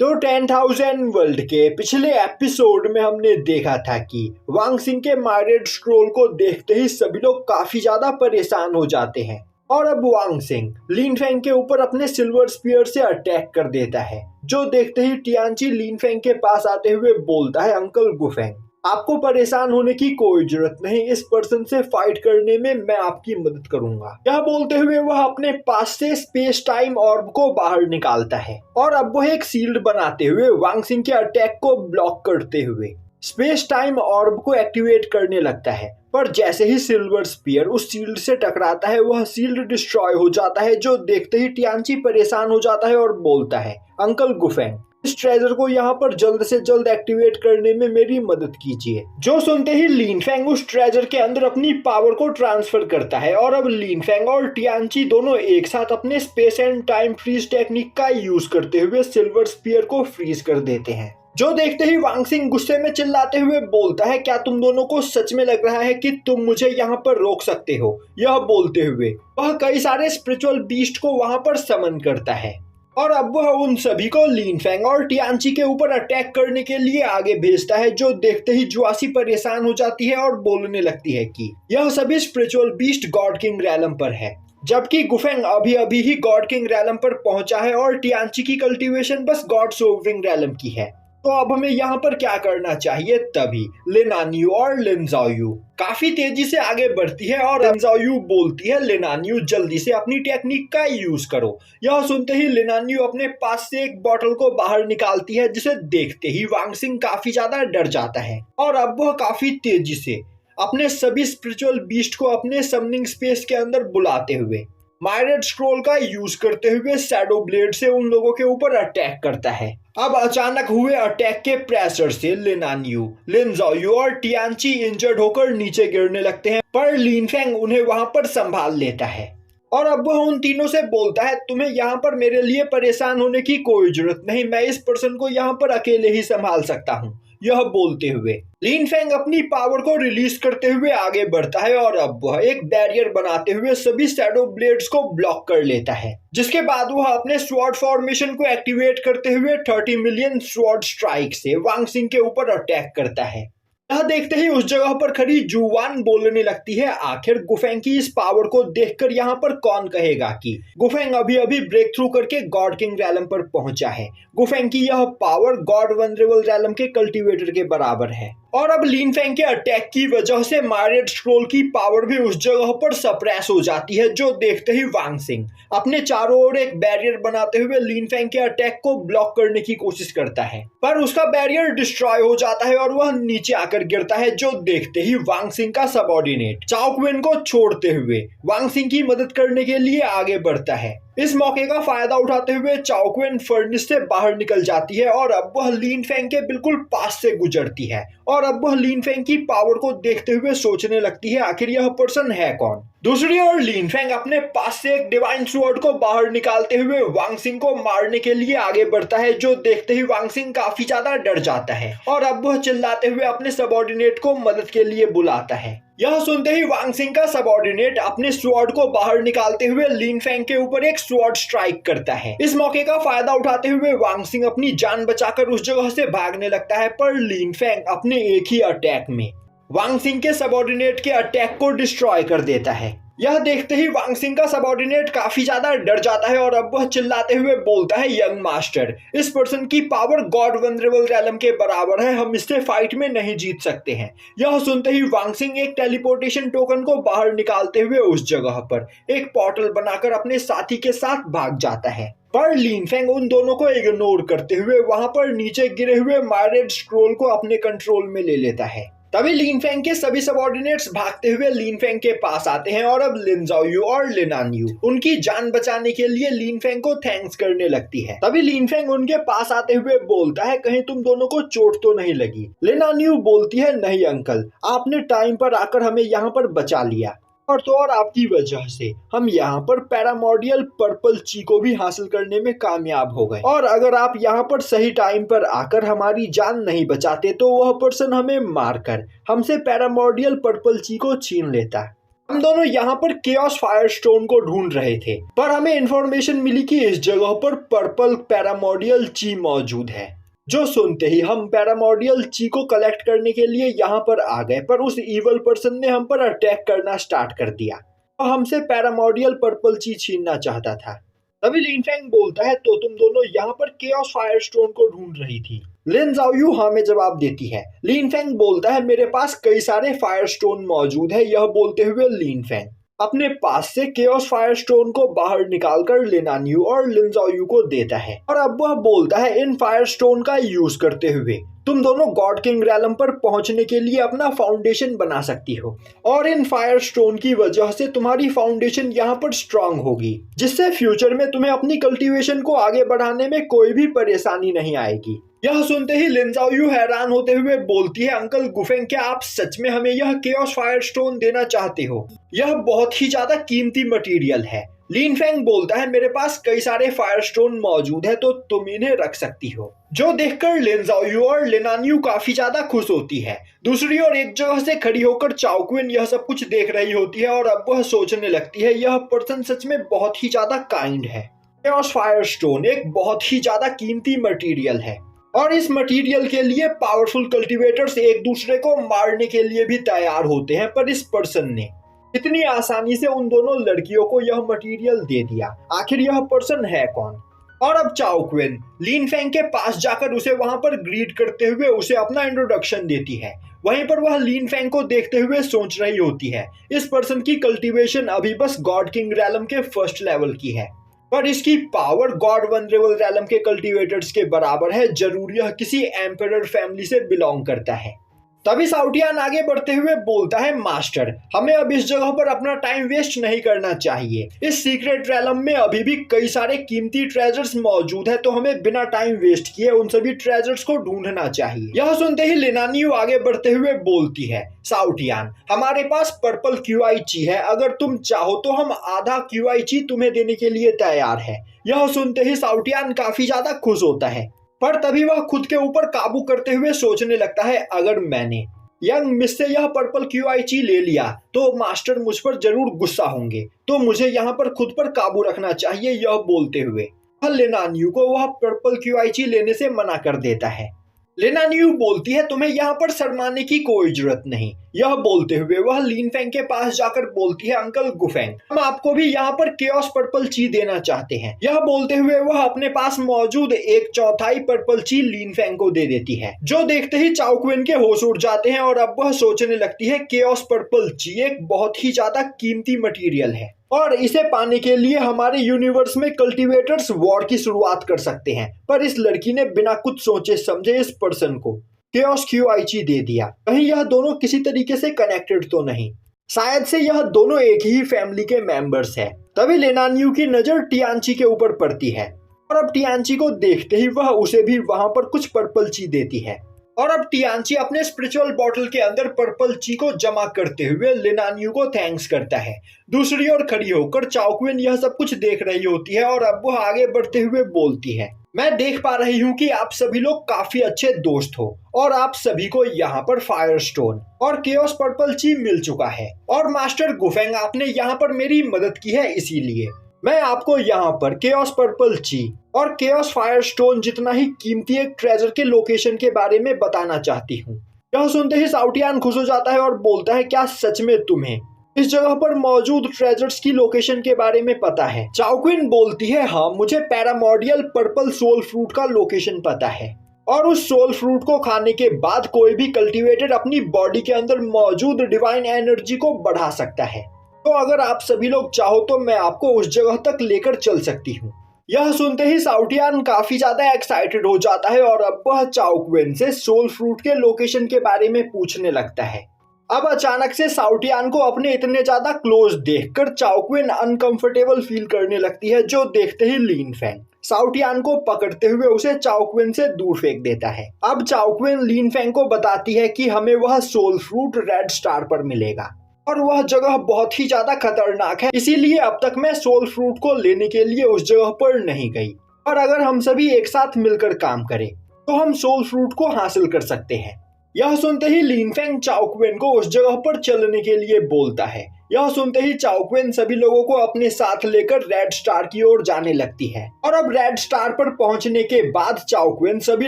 तो 10,000 वर्ल्ड के पिछले एपिसोड में हमने देखा था कि वांग सिंह के माइरेड स्क्रोल को देखते ही सभी लोग काफी ज्यादा परेशान हो जाते हैं और अब वांग सिंह लिन फेंग के ऊपर अपने सिल्वर स्पीयर से अटैक कर देता है, जो देखते ही टियानची लिन फेंग के पास आते हुए बोलता है, अंकल गुफेंग, आपको परेशान होने की कोई जरूरत नहीं, इस पर्सन से फाइट करने में मैं आपकी मदद करूंगा। यह बोलते हुए वह अपने पास से स्पेस टाइम ऑर्ब को बाहर निकालता है और अब वह एक शील्ड बनाते हुए वांग सिंह के अटैक को ब्लॉक करते हुए स्पेस टाइम ऑर्ब को एक्टिवेट करने लगता है। पर जैसे ही सिल्वर स्पीयर उस शील्ड से टकराता है वह शील्ड डिस्ट्रॉय हो जाता है, जो देखते ही टियानची परेशान हो जाता है और बोलता है, अंकल गुफेंग, इस ट्रेजर को यहाँ पर जल्द से जल्द एक्टिवेट करने में मेरी मदद कीजिए। जो सुनते ही लिन फेंग उस ट्रेजर के अंदर अपनी पावर को ट्रांसफर करता है और अब लिन फेंग और टियानची दोनों एक साथ अपने space and time freeze technique का यूज करते हुए सिल्वर स्पीयर को फ्रीज कर देते हैं। जो देखते ही वांग सिंह गुस्से में चिल्लाते हुए बोलता है, क्या तुम दोनों को सच में लग रहा है कि तुम मुझे यहाँ पर रोक सकते हो? यह बोलते हुए वह कई सारे स्पिरिचुअल बीस्ट को वहां पर समन करता है और अब वह उन सभी को लिन फेंग और टियानची के ऊपर अटैक करने के लिए आगे भेजता है। जो देखते ही जुआसी परेशान हो जाती है और बोलने लगती है कि यह सभी spiritual beast God king realm पर है, जबकि गुफेंग अभी अभी ही गॉड किंग रैलम पर पहुंचा है और टियानची की कल्टीवेशन बस गॉड सोविंग रैलम की है। तो अब हमें यहाँ पर क्या करना चाहिए? तभी लिन आन्यू और लिन ज़ाओयू काफी तेजी से आगे बढ़ती है और लिन ज़ाओयू बोलती है, लिन आन्यू जल्दी से अपनी टेक्निक का यूज करो। यह सुनते ही लिन आन्यू अपने पास से एक बॉटल को बाहर निकालती है, जिसे देखते ही वांग सिंह काफी ज्यादा डर जाता है और अब वह काफी तेजी से अपने सभी स्पिरिचुअल बीस्ट को अपने समनिंग स्पेस के अंदर बुलाते हुए माइरेड स्क्रोल का यूज करते हुए शैडो ब्लेड से उन लोगों के ऊपर अटैक करता है। अब अचानक हुए अटैक के प्रेशर से लिन आन्यू, लिन ज़ाओयू और टियानची इंजर्ड होकर नीचे गिरने लगते हैं, पर लिन फेंग उन्हें वहां पर संभाल लेता है और अब वह उन तीनों से बोलता है, तुम्हें यहाँ पर मेरे लिए परेशान होने की कोई जरूरत नहीं, मैं इस पर्सन को यहाँ पर अकेले ही संभाल सकता हूँ। यह बोलते हुए लिन फेंग अपनी पावर को रिलीज करते हुए आगे बढ़ता है और अब वह एक बैरियर बनाते हुए सभी शैडो ब्लेड्स को ब्लॉक कर लेता है, जिसके बाद वह अपने स्वॉर्ड फॉर्मेशन को एक्टिवेट करते हुए 30 मिलियन स्वॉर्ड स्ट्राइक से वांग सिंह के ऊपर अटैक करता है। यह देखते ही उस जगह पर खड़ी जुवान बोलने लगती है, आखिर गुफेंग की इस पावर को देखकर यहाँ पर कौन कहेगा कि गुफेंग अभी अभी ब्रेक थ्रू करके गॉड किंग रैलम पर पहुंचा है। गुफेंग की यह पावर गॉड वनरेबल रैलम के कल्टीवेटर के बराबर है और अब लिन फेंग के अटैक की वजह से माइरेड स्क्रोल की पावर भी उस जगह पर सप्रेस हो जाती है। जो देखते ही वांग सिंह अपने चारों ओर एक बैरियर बनाते हुए लिन फेंग के अटैक को ब्लॉक करने की कोशिश करता है, पर उसका बैरियर डिस्ट्रॉय हो जाता है और वह नीचे आकर गिरता है। जो देखते ही वांग सिंह का सबऑर्डिनेट चाओ क्विन को छोड़ते हुए वांग सिंह की मदद करने के लिए आगे बढ़ता है। इस मौके का फायदा उठाते हुए चाओ क्विन फर्नेस से बाहर निकल जाती है और अब वह लिन फेंग के बिल्कुल पास से गुजरती है और अब वह लिन फेंग की पावर को देखते हुए सोचने लगती है, आखिर यह पर्सन है कौन। दूसरी ओर लिन फेंग अपने पास से एक डिवाइन स्वॉर्ड को बाहर निकालते हुए वांग सिंह को मारने के लिए आगे बढ़ता है। जो देखते ही वांग सिंह काफी ज्यादा डर जाता है और अब वह चिल्लाते हुए अपने सबऑर्डिनेट को मदद के लिए बुलाता है। यह सुनते ही वांग सिंह का सबऑर्डिनेट अपने स्वॉर्ड को बाहर निकालते हुए लिन फेंग के ऊपर एक स्वॉर्ड स्ट्राइक करता है। इस मौके का फायदा उठाते हुए वांग सिंह अपनी जान बचाकर उस जगह से भागने लगता है, पर लिन फेंग अपने एक ही अटैक में वांग सिंह के सबऑर्डिनेट के अटैक को डिस्ट्रॉय कर देता है। यह देखते ही वांग सिंह का सबऑर्डिनेट काफी ज्यादा डर जाता है और अब वह चिल्लाते हुए बोलता है, यंग मास्टर, इस पर्सन की पावर गॉड वनरेबल रैलम के बराबर है, हम इससे फाइट में नहीं जीत सकते हैं। यह सुनते ही वांग सिंह एक टेलीपोर्टेशन टोकन को बाहर निकालते हुए उस जगह पर एक पोर्टल बनाकर अपने साथी के साथ भाग जाता है, पर लिन फेंग उन दोनों को इग्नोर करते हुए वहां पर नीचे गिरे हुए माइरेड स्क्रोल को अपने कंट्रोल में ले लेता है। तभी लिन फेंग के सभी सबऑर्डिनेट्स भागते हुए लिन फेंग के पास आते हैं और अब लिन ज़ाओयू और लिन आन्यू उनकी जान बचाने के लिए लिन फेंग को थैंक्स करने लगती है। तभी लिन फेंग उनके पास आते हुए बोलता है, कहीं तुम दोनों को चोट तो नहीं लगी? लिन आन्यू बोलती है, नहीं अंकल, आपने टाइम पर आकर हमें यहाँ पर बचा लिया और तो और आपकी वजह से हम यहाँ पर पैरामॉर्डियल पर्पल ची को भी हासिल करने में कामयाब हो गए, और अगर आप यहाँ पर सही टाइम पर आकर हमारी जान नहीं बचाते तो वह पर्सन हमें मारकर हमसे पैरामॉर्डियल पर्पल ची को छीन लेता। हम दोनों यहाँ पर केओस फायरस्टोन को ढूंढ रहे थे, पर हमें इंफॉर्मेशन मिली कि इस जगह पर पर्पल पैरामोडियल ची मौजूद है। जो सुनते ही हम पैरामोडियल ची को कलेक्ट करने के लिए यहाँ पर आ गए, पर उस इवल पर्सन ने हम पर अटैक करना स्टार्ट कर दिया और हमसे पैरामोडियल पर्पल ची छीनना चाहता था। तभी लिन फेंग बोलता है, तो तुम दोनों यहाँ पर केओस फायरस्टोन को ढूंढ रही थी? लिन ज़ाओयू हाँ में जवाब देती है। लिन फेंग बोलता है, मेरे पास कई सारे फायरस्टोन मौजूद है। यह बोलते हुए लिन फेंग अपने पास से केओस फायरस्टोन को बाहर निकालकर लिन आन्यू और लिन ज़ाओयू को देता है और अब वह बोलता है, इन फायरस्टोन का यूज करते हुए तुम दोनों गॉड किंग रैलम पर पहुंचने के लिए अपना फाउंडेशन बना सकती हो और इन फायरस्टोन की वजह से तुम्हारी फाउंडेशन यहाँ पर स्ट्रांग होगी, जिससे फ्यूचर में तुम्हें अपनी कल्टीवेशन को आगे बढ़ाने में कोई भी परेशानी नहीं आएगी। यह सुनते ही लिन ज़ाओयू हैरान होते हुए बोलती है, अंकल गुफेंग, क्या आप सच में हमें यह केओस फायरस्टोन देना चाहते हो? यह बहुत ही ज्यादा कीमती मटेरियल है। लिन फेंग बोलता है, मेरे पास कई सारे फायरस्टोन मौजूद है, तो तुम इन्हें रख सकती हो। जो देखकर लिन ज़ाओयू और लिन आन्यू काफी ज्यादा खुश होती है। दूसरी ओर एक जगह से खड़ी होकर चाओ क्विन यह सब कुछ देख रही होती है और अब वह सोचने लगती है, यह पर्सन सच में बहुत ही ज्यादा काइंड है। केओस फायरस्टोन एक बहुत ही ज्यादा कीमती मटेरियल है और इस मटेरियल के लिए पावरफुल कल्टीवेटर्स एक दूसरे को मारने के लिए भी तैयार होते हैं, पर इस पर्सन ने इतनी आसानी से उन दोनों लड़कियों को यह मटेरियल दे दिया। आखिर यह पर्सन है कौन? और अब चाओ क्विन लिन फेंग के पास जाकर उसे वहां पर ग्रीट करते हुए उसे अपना इंट्रोडक्शन देती है। वहीं पर वह लिन फेंग को देखते हुए सोच रही होती है, इस पर्सन की कल्टीवेशन अभी बस गॉड किंग रैलम के फर्स्ट लेवल की है, पर इसकी पावर गॉड वनरेबल रैलम के कल्टीवेटर्स के बराबर है। जरूर यह किसी एम्परर फैमिली से बिलोंग करता है। तभी साउटियान आगे बढ़ते हुए बोलता है, मास्टर, हमें अब इस जगह पर अपना टाइम वेस्ट नहीं करना चाहिए। इस सीक्रेट रैलम में अभी भी कई सारे कीमती ट्रेजर्स मौजूद है, तो हमें बिना टाइम वेस्ट किए उन सभी ट्रेजर्स को ढूंढना चाहिए। यह सुनते ही लिन आन्यू आगे बढ़ते हुए बोलती है, साउटियान, हमारे पास पर्पल क्यूआई ची है, अगर तुम चाहो तो हम आधा क्यूआई ची तुम्हें देने के लिए तैयार है। यह सुनते ही साउटियान काफी ज्यादा खुश होता है, पर तभी वह खुद के ऊपर काबू करते हुए सोचने लगता है, अगर मैंने यंग मिस से यह पर्पल क्यूआई ची ले लिया तो मास्टर मुझ पर जरूर गुस्सा होंगे, तो मुझे यहाँ पर खुद पर काबू रखना चाहिए। यह बोलते हुए वह लिन आन्यू को वह पर्पल क्यूआई ची लेने से मना कर देता है। लिन आन्यू बोलती है, तुम्हें यहाँ पर शर्माने की कोई जरूरत नहीं। यह बोलते हुए वह लिन फेंग के पास जाकर बोलती है, अंकल गुफेंग, हम आपको भी यहाँ पर केओस पर्पल ची देना चाहते हैं। यह बोलते हुए वह अपने पास मौजूद 1/4 पर्पल ची लिन फेंग को दे देती है। जो देखते ही चाओ क्विन के होश उड़ जाते हैं और अब वह सोचने लगती है, केओस पर्पल ची एक बहुत ही ज्यादा कीमती मटेरियल है और इसे पाने के लिए हमारे यूनिवर्स में कल्टीवेटर्स वॉर की शुरुआत कर सकते हैं। पर इस लड़की ने बिना कुछ सोचे समझे इस पर्सन को केओस क्यूआई ची दे दिया। कहीं यह दोनों किसी तरीके से कनेक्टेड तो नहीं? शायद से यह दोनों एक ही फैमिली के मेंबर्स हैं। तभी लिन आन्यू की नजर टियानची के ऊपर पड़ती है और अब टियानची को देखते ही वह उसे भी वहां पर कुछ पर्पल ची देती है और अब टियानची अपने स्पिरिचुअल बॉटल के अंदर पर्पल ची को जमा करते हुए लिन आन्यू को थैंक्स करता है। दूसरी ओर खड़ी होकर चाओ क्विन यह सब कुछ देख रही होती है और अब वह आगे बढ़ते हुए बोलती है, मैं देख पा रही हूँ कि आप सभी लोग काफी अच्छे दोस्त हो और आप सभी को यहाँ पर फायरस्टोन और केओस पर्पल ची मिल चुका है और मास्टर गुफेंग आपने यहाँ पर मेरी मदद की है, इसीलिए मैं आपको यहाँ पर केओस पर्पल ची और केओस फायरस्टोन जितना ही कीमती एक ट्रेजर के लोकेशन के बारे में बताना चाहती हूँ। यह सुनते ही साउटियान खुश हो जाता है और बोलता है, क्या सच में तुम्हें इस जगह पर मौजूद ट्रेजर्स की लोकेशन के बारे में पता है? चाओ क्विन बोलती है, हाँ, मुझे पैरामोडियल पर्पल सोल फ्रूट का लोकेशन पता है और उस सोल फ्रूट को खाने के बाद कोई भी कल्टीवेटर अपनी बॉडी के अंदर मौजूद डिवाइन एनर्जी को बढ़ा सकता है। तो अगर आप सभी लोग चाहो तो मैं आपको उस जगह तक लेकर चल सकती हूँ। यह सुनते ही साउटियान काफी ज्यादा एक्साइटेड हो जाता है और अब वह चाओ क्विन से सोल फ्रूट के लोकेशन के बारे में पूछने लगता है। अब अचानक से साउटियान को अपने इतने ज्यादा क्लोज देखकर चाओ क्विन अनकंफर्टेबल फील करने लगती है, जो देखते ही लिन फेंग साउटियान को पकड़ते हुए उसे चाओ क्विन से दूर फेंक देता है। अब चाओ क्विन लिन फेंग को बताती है कि हमें वह सोल फ्रूट रेड स्टार पर मिलेगा और वह जगह बहुत ही ज्यादा खतरनाक है, इसीलिए अब तक मैं सोल फ्रूट को लेने के लिए उस जगह पर नहीं गई। और अगर हम सभी एक साथ मिलकर काम करें तो हम सोल फ्रूट को हासिल कर सकते हैं। यह सुनते ही लिन फेंग चाओ क्विन को उस जगह पर चलने के लिए बोलता है। यह सुनते ही चाओक्वेन सभी लोगों को अपने साथ लेकर रेड स्टार की ओर जाने लगती है और अब रेड स्टार पर पहुंचने के बाद चाओक्वेन सभी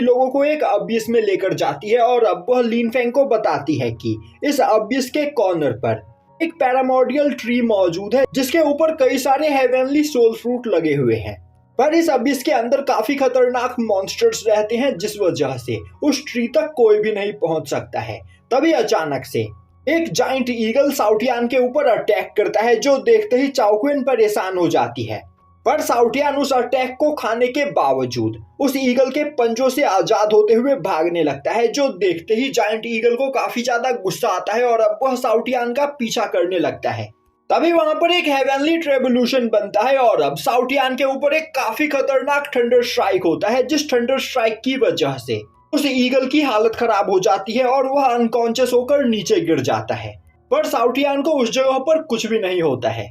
लोगों को एक अबिस में लेकर जाती है और अब वह लिन फेंग को बताती है कि इस अबिस के कॉर्नर पर एक पैरामोर्डियल ट्री मौजूद है जिसके ऊपर कई सारे हेवनली सोल फ्रूट लगे हुए हैं, पर इस अबिस के अंदर काफी खतरनाक मॉन्स्टर्स रहते हैं जिस वजह से उस ट्री तक कोई भी नहीं पहुंच सकता है। तभी अचानक से एक जाइंट ईगल साउटियान के ऊपर अटैक करता है जो देखते ही चाओक्वेन परेशान हो जाती है, पर साउटियान उस अटैक को खाने के बावजूद उस ईगल के पंजों से आजाद होते हुए भागने लगता है, जो देखते ही जाइंट ईगल को काफी ज्यादा गुस्सा आता है और अब वह साउटियान का पीछा करने लगता है। तभी वहां पर एक हेवनली ट्रेवोल्यूशन बनता है और अब साउटियान के ऊपर एक काफी खतरनाक थंडर स्ट्राइक होता है, जिस थंडर स्ट्राइक की वजह से उस ईगल की हालत खराब हो जाती है और वह अनकॉन्शियस होकर नीचे गिर जाता है, पर साउटियान को उस जगह पर कुछ भी नहीं होता है।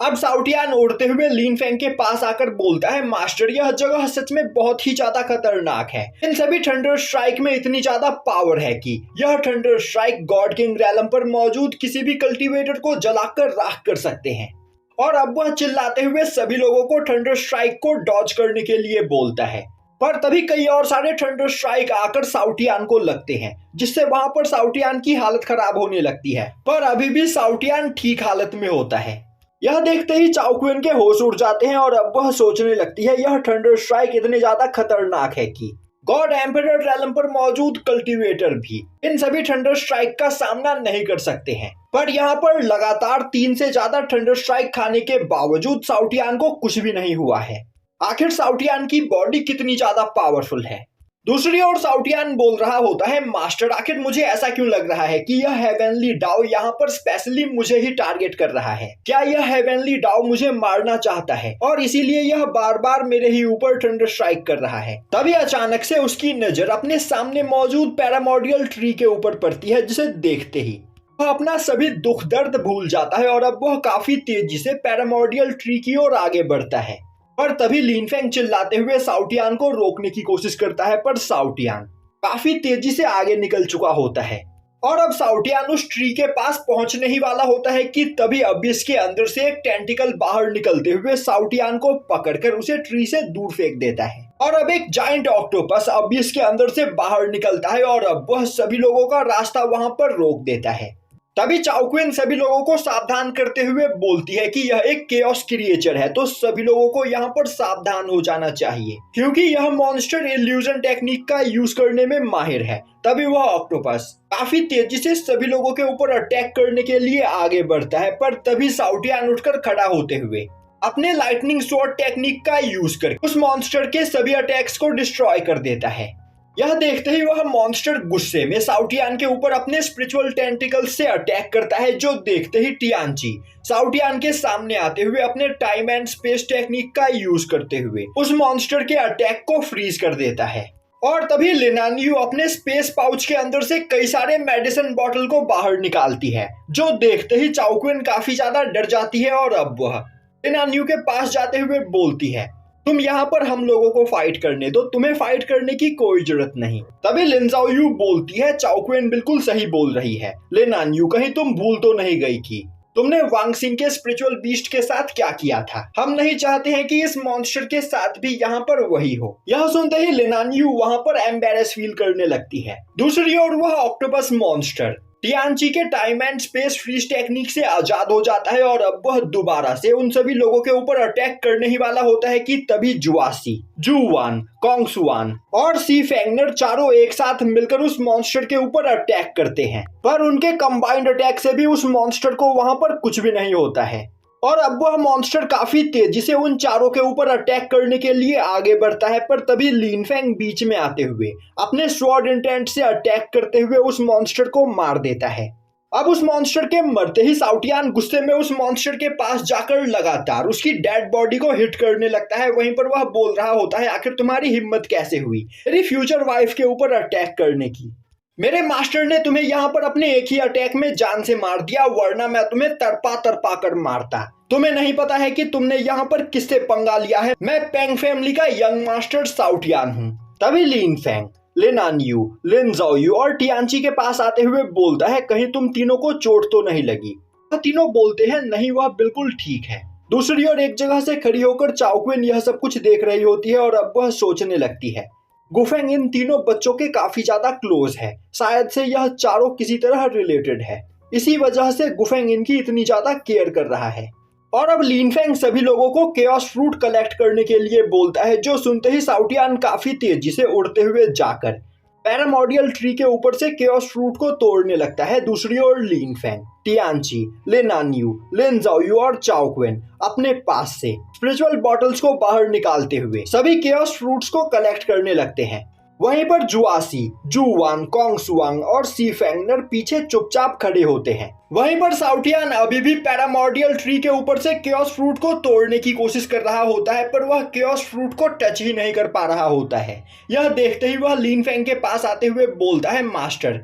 अब साउटियान उड़ते हुए लिन फेंग के पास आकर बोलता है, मास्टर यह जगह सच में बहुत ही ज्यादा खतरनाक है। इन सभी थंडर स्ट्राइक में इतनी ज्यादा पावर है कि यह thunder strike God king realm पर मौजूद किसी भी कल्टीवेटर को जलाकर राख कर सकते हैं। और अब वह चिल्लाते हुए सभी लोगों को थंडर स्ट्राइक को डॉज करने के लिए बोलता है, पर तभी कई और सारे थंडर स्ट्राइक आकर साउटियान को लगते हैं, जिससे वहां पर साउटियान की हालत खराब होने लगती है, पर अभी भी साउटियान ठीक हालत में होता है। यह देखते ही चाओक्वेन के होश उड़ जाते हैं और अब वह सोचने लगती है यह थंडर स्ट्राइक इतने ज्यादा खतरनाक है कि गॉड एम्परर रैलम पर मौजूद कल्टीवेटर भी इन सभी थंडर स्ट्राइक का सामना नहीं कर सकते हैं। पर यहाँ पर लगातार 3 से ज्यादा थंडर स्ट्राइक खाने के बावजूद साउटियान को कुछ भी नहीं हुआ है। आखिर साउटियान की बॉडी कितनी ज्यादा पावरफुल है। दूसरी ओर साउटियान बोल रहा होता है, मास्टर आखिर मुझे ऐसा क्यों लग रहा है कि यह हेवनली डाओ यहाँ पर स्पेशली मुझे ही टारगेट कर रहा है। क्या यह हेवनली डाओ मुझे मारना चाहता है और इसीलिए यह बार बार मेरे ही ऊपर थंडर स्ट्राइक कर रहा है। तभी अचानक से उसकी नजर अपने सामने मौजूद पैरामोर्डियल ट्री के ऊपर पड़ती है, जिसे देखते ही वह अपना सभी दुख दर्द भूल जाता है और अब वह काफी तेजी से पैरामोर्डियल ट्री की ओर आगे बढ़ता है। पर तभी लिन फेंग चिल्लाते हुए साउटियान को रोकने की कोशिश करता है, पर साउटियान काफी तेजी से आगे निकल चुका होता है और अब साउटियान उस ट्री के पास पहुंचने ही वाला होता है कि तभी अबिस के अंदर से एक टेंटिकल बाहर निकलते हुए साउटियान को पकड़कर उसे ट्री से दूर फेंक देता है और अब एक जाइंट ऑक्टोपस अबिस के अंदर से बाहर निकलता है और अब वह सभी लोगों का रास्ता वहां पर रोक देता है। तभी चाओक्वेन सभी लोगों को सावधान करते हुए बोलती है कि यह एक केओस क्रिएचर है, तो सभी लोगों को यहाँ पर सावधान हो जाना चाहिए क्योंकि यह मॉन्स्टर इल्यूजन टेक्निक का यूज करने में माहिर है। तभी वह ऑक्टोपस काफी तेजी से सभी लोगों के ऊपर अटैक करने के लिए आगे बढ़ता है, पर तभी साउटियान उठकर खड़ा होते हुए अपने लाइटनिंग स्वॉर्ड टेक्निक का यूज करके उस मॉन्स्टर के सभी अटैक्स को डिस्ट्रॉय कर देता है। यह देखते ही वह मॉन्स्टर गुस्से में साउटियान के ऊपर अपने स्पिरिचुअल टेंटिकल से अटैक करता है, जो देखते ही टियानची साउटियान के सामने आते हुए अपने टाइम एंड स्पेस टेक्निक का यूज करते हुए उस मॉन्स्टर के अटैक को फ्रीज कर देता है। और तभी लिनान यू अपने स्पेस पाउच के अंदर से कई सारे मेडिसिन बॉटल को बाहर निकालती है, जो देखते ही चाओक्वेन काफी ज्यादा डर जाती है और अब वह लिनान यू के पास जाते हुए बोलती है, तुम यहाँ पर हम लोगों को फाइट करने दो, तुम्हें फाइट करने की कोई जरूरत नहीं। तभी लिन ज़ाओ यू बोलती है, चाओक्वेन बिल्कुल सही बोल रही है। लिनान यू कहीं तुम भूल तो नहीं गई कि तुमने वांग सिंह के स्पिरिचुअल बीस्ट के साथ क्या किया था। हम नहीं चाहते हैं कि इस मॉन्स्टर के साथ भी यहाँ पर वही हो। यह सुनते ही लिनान यू वहाँ पर एम्बेरेस फील करने लगती है। दूसरी ओर वह ऑक्टोपस मॉन्स्टर टियानची के time and space freeze technique से आजाद हो जाता है और अब वह दोबारा से उन सभी लोगों के ऊपर अटैक करने ही वाला होता है कि तभी जुआसी, जुवान, कोंगसुआन और सी फेंगनर चारों एक साथ मिलकर उस मॉन्स्टर के ऊपर अटैक करते हैं, पर उनके कंबाइंड अटैक से भी उस मॉन्स्टर को वहां पर कुछ भी नहीं होता है और अब वह मॉन्स्टर काफी तेजी से उन चारों के ऊपर अटैक करने के लिए आगे बढ़ता है। पर तभी लिन फेंग बीच में आते हुए अपने स्वॉर्ड इंटेंट से अटैक करते हुए उस मॉन्स्टर को मार देता है। अब उस मॉन्स्टर के मरते ही साउटियान गुस्से में उस मॉन्स्टर के पास जाकर लगातार उसकी डेड बॉडी को हिट करने लगता है। वहीं पर वह बोल रहा होता है, आखिर तुम्हारी हिम्मत कैसे हुई मेरी फ्यूचर वाइफ के ऊपर अटैक करने की। मेरे मास्टर ने तुम्हें यहाँ पर अपने एक ही अटैक में जान से मार दिया, वरना मैं तुम्हें तरपा तरपा कर मारता। तुम्हें नहीं पता है कि तुमने यहाँ पर किससे पंगा लिया है। मैं पेंग फैमिली का यंग मास्टर साउटियान हूँ। तभी लिन फेंग, लिनान यू, लिन ज़ाओ यू और टियानची के पास आते हुए बोलता है, कहीं तुम तीनों को चोट तो नहीं लगी। तीनों बोलते हैं नहीं वह बिल्कुल ठीक है। दूसरी ओर एक जगह से खड़ी होकर चाओक्विन यह सब कुछ देख रही होती है और अब वह सोचने लगती है गुफेंग इन तीनों बच्चों के काफी ज्यादा क्लोज है, शायद से यह चारों किसी तरह रिलेटेड है, इसी वजह से गुफेंग इनकी इतनी ज्यादा केयर कर रहा है। और अब लिनफेंग सभी लोगों को केओस फ्रूट कलेक्ट करने के लिए बोलता है, जो सुनते ही शाओटियान काफी तेजी से उड़ते हुए जाकर पैरामोडियल ट्री के ऊपर से केओस फ्रूट को तोड़ने लगता है। दूसरी ओर लिनफेंग, टियानची, लेनान्यू, लेनजाओयू और चाओक्विन अपने पास से स्पिरिचुअल बॉटल्स को बाहर निकालते हुए सभी केओस फ्रूट्स को कलेक्ट करने लगते हैं। वहीं पर जुआसी, जुवान, कोंगसुआंग और सीफेंगनर पीछे चुपचाप खड़े होते हैं। वहीं पर शाओटियान अभी भी पैरामोडियल ट्री के ऊपर से केओस फ्रूट को तोड़ने की कोशिश कर रहा होता है, पर वह केओस फ्रूट को टच ही नहीं कर पा रहा होता है। यह देखते ही वह लिनफेंग के पास आते हुए बोलता है, मास्टर,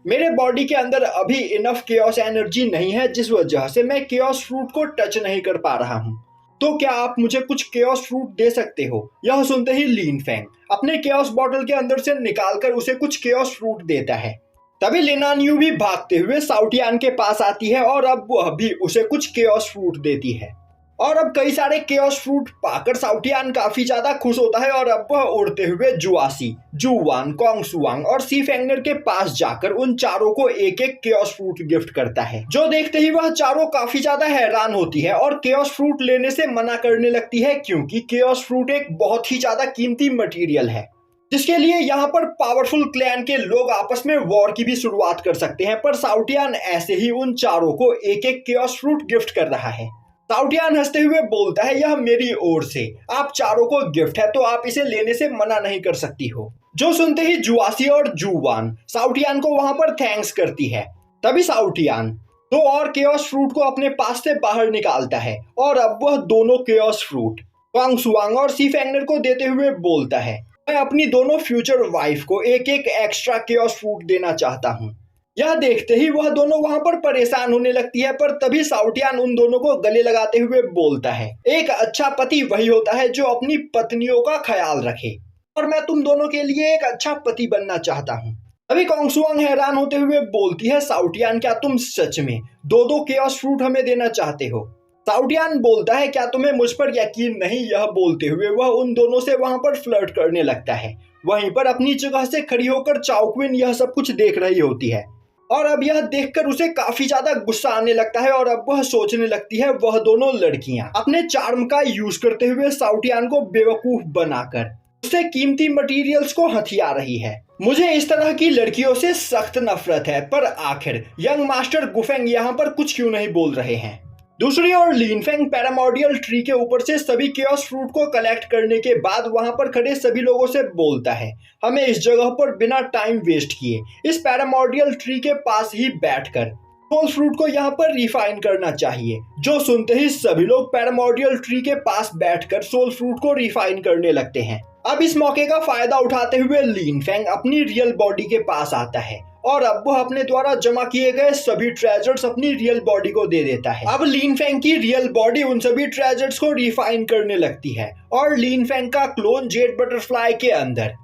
मेरे बॉडी के अंदर अभी इनफ केओस एनर्जी नहीं है, जिस वजह से मैं केओस फ्रूट को टच नहीं कर पा रहा हूँ। तो क्या आप मुझे कुछ केओस फ्रूट दे सकते हो? यह सुनते ही लिनफेंग अपने केओस बॉटल के अंदर से निकालकर उसे कुछ केओस फ्रूट देता है। तभी लेनान्यू भी भागते हुए शाओटियान के पास आती है और अब वह भी उसे कुछ केओस फ्रूट देती है। और अब कई सारे केओस फ्रूट पाकर शाओटियान काफी ज्यादा खुश होता है और अब वह उड़ते हुए जुआसी, जुवान, कोंगसुआंग और सीफेंगनर के पास जाकर उन चारों को एक एक केओस फ्रूट गिफ्ट करता है, जो देखते ही वह चारों काफी ज्यादा हैरान होती है और केओस फ्रूट लेने से मना करने लगती है, क्योंकि केओस फ्रूट एक बहुत ही ज्यादा कीमती मटेरियल है जिसके लिए यहाँ पर पावरफुल क्लैन के लोग आपस में वॉर की भी शुरुआत कर सकते हैं। पर शाओटियान ऐसे ही उन चारों को एक एक केओस फ्रूट गिफ्ट कर रहा है। शाओटियान हंसते हुए बोलता है, यह मेरी ओर से आप चारों को गिफ्ट है, तो आप इसे लेने से मना नहीं कर सकती हो। जो सुनते ही जुआसी और जुवान शाओटियान को वहां पर थैंक्स करती है। तभी शाओटियान दो और केओस फ्रूट को अपने पास से बाहर निकालता है और अब वह दोनों केओस फ्रूट कोंगसुआंग और सीफेंगनर को देते हुए बोलता है, मैं अपनी दोनों फ्यूचर वाइफ को एक एक एक्स्ट्रा केओस फ्रूट देना चाहता हूँ। यह देखते ही वह दोनों वहां पर परेशान होने लगती है, पर तभी शाओटियान उन दोनों को गले लगाते हुए बोलता है, एक अच्छा पति वही होता है जो अपनी पत्नियों का ख्याल रखे, और मैं तुम दोनों के लिए एक अच्छा पति बनना चाहता हूँ। अभी कोंगसुआंग हैरान होते हुए बोलती है, शाओटियान क्या तुम सच में दो दो केओस फ्रूट हमें देना चाहते हो? शाओटियान बोलता है, क्या तुम्हें मुझ पर यकीन नहीं? यह बोलते हुए वह उन दोनों से वहां पर फ्लर्ट करने लगता है। वहीं पर अपनी जगह से खड़ी होकर चाओक्विन यह सब कुछ देख रही होती है और अब यह देखकर उसे काफी ज्यादा गुस्सा आने लगता है और अब वह सोचने लगती है वह दोनों लड़कियां अपने चार्म का यूज करते हुए शाओटियान को बेवकूफ बनाकर उससे कीमती मटेरियल्स को हथिया रही है। मुझे इस तरह की लड़कियों से सख्त नफरत है, पर आखिर यंग मास्टर गुफेंग यहाँ पर कुछ क्यों नहीं बोल रहे हैं? दूसरी ओर लिनफेंग पैरामोडियल ट्री के ऊपर से सभी केओस फ्रूट को कलेक्ट करने के बाद वहां पर खड़े सभी लोगों से बोलता है, हमें इस जगह पर बिना टाइम वेस्ट किए इस पैरामोडियल ट्री के पास ही बैठकर सोल फ्रूट को यहाँ पर रिफाइन करना चाहिए। जो सुनते ही सभी लोग पैरामोडियल ट्री के पास बैठकर सोल फ्रूट को रिफाइन करने लगते हैं। अब इस मौके का फायदा उठाते हुए लिनफेंग अपनी रियल बॉडी के पास आता है और अब वह अपने द्वारा जमा किए गए सभी ट्रेजर्स अपनी रियल बॉडी को दे देता है। अब लिनफेंग की रियल बॉडी उन सभी ट्रेजर्स को रिफाइन करने लगती है और लिनफेंग का क्लोन जेड बटरफ्लाई के अंदर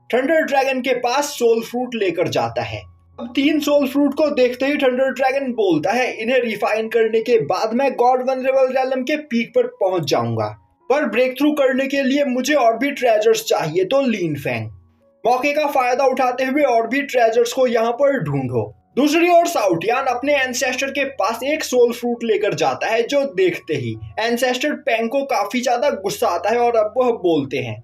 थंडर ड्रैगन के पास सोल फ्रूट लेकर जाता है। अब 3 सोल फ्रूट को देखते ही थंडर ड्रैगन बोलता है, इन्हें रिफाइन करने के बाद मैं गॉड वनरेबल रैलम के पीक पर पहुंच जाऊंगा, पर ब्रेक थ्रू करने के लिए मुझे और भी ट्रेजर्स चाहिए। तो लिनफेंग मौके का फायदा उठाते हुए और भी ट्रेजर्स को यहाँ पर ढूंढो। दूसरी ओर शाओटियान अपने एंसेस्टर के पास एक सोल फ्रूट लेकर जाता है, जो देखते ही एंसेस्टर पेंग को काफी ज्यादा गुस्सा आता है और अब वह बोलते हैं,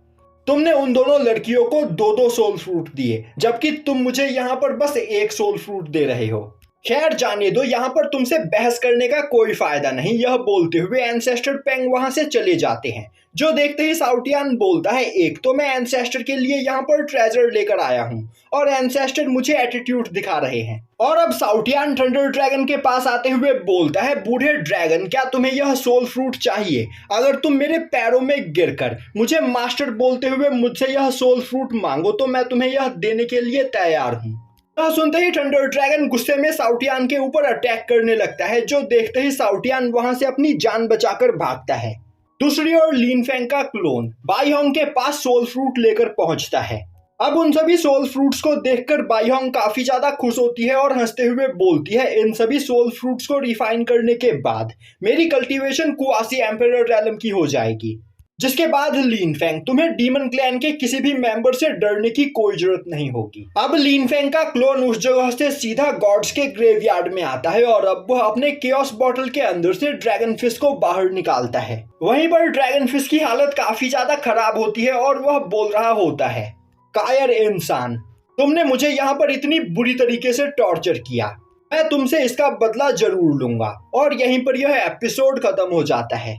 तुमने उन दोनों लड़कियों को 2-2 सोल फ्रूट दिए, जबकि तुम मुझे यहाँ पर बस एक सोल फ्रूट दे रहे हो। खैर जाने दो, यहाँ पर तुमसे बहस करने का कोई फायदा नहीं। यह बोलते हुए एंसेस्टर पेंग वहां से चले जाते हैं। जो देखते ही शाओटियान बोलता है, एक तो मैं एंसेस्टर के लिए यहाँ पर ट्रेजर लेकर आया हूँ और एंसेस्टर मुझे एटीट्यूड दिखा रहे हैं। और अब शाओटियान थंडर ड्रैगन के पास आते हुए बोलता है, बूढ़े ड्रैगन क्या तुम्हें यह सोल फ्रूट चाहिए? अगर तुम मेरे पैरों में गिरकर मुझे मास्टर बोलते हुए मुझसे यह सोल फ्रूट मांगो तो मैं तुम्हें यह देने के लिए तैयार हूँ। सुनते ही थंडर ड्रैगन गुस्से में शाओटियान के ऊपर अटैक करने लगता है, जो देखते ही शाओटियान वहां से अपनी जान बचाकर भागता है। दूसरी ओर लिनफेंग का क्लोन बाईहोंग के पास सोल फ्रूट लेकर पहुंचता है अब उन सभी सोल फ्रूट्स को देखकर बाईहोंग काफी ज्यादा खुश होती है और हंसते हुए बोलती है, इन सभी सोल फ्रूट्स को रिफाइन करने के बाद मेरी कल्टीवेशन कुआसी एम्परर रैलम की हो जाएगी, जिसके बाद लीन फेंग तुम्हें डीमन क्लैन के किसी भी मेंबर से डरने की कोई जरूरत नहीं होगी। अब लीन फेंग का क्लोन उस जगह से सीधा गॉड्स के ग्रेवयार्ड में आता है और अब वह अपने केओस बॉटल के अंदर से ड्रैगन फिश को बाहर निकालता है। वहीं पर ड्रैगन फिश की हालत काफी ज्यादा खराब होती है और वह बोल रहा होता है, कायर इंसान, तुमने मुझे यहाँ पर इतनी बुरी तरीके से टॉर्चर किया, मैं तुमसे इसका बदला जरूर लूंगा। और यहीं पर यह एपिसोड खत्म हो जाता है।